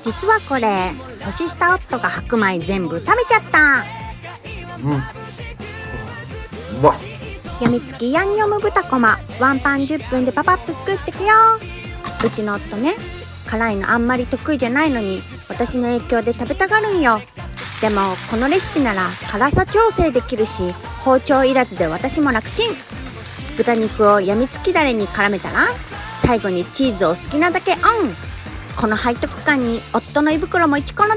実はこれ年下夫が白米全部食べちゃった。うまっ。やみつきヤンニョム豚こま、ワンパン10分でパパッと作ってくよ。うちの夫ね、辛いのあんまり得意じゃないのに私の影響で食べたがるんよ。でもこのレシピなら辛さ調整できるし、包丁いらずで私も楽ちん。豚肉をやみつきだれに絡めたら、最後にチーズを好きなだけオン。この背徳感に夫の胃袋もイチコロだ。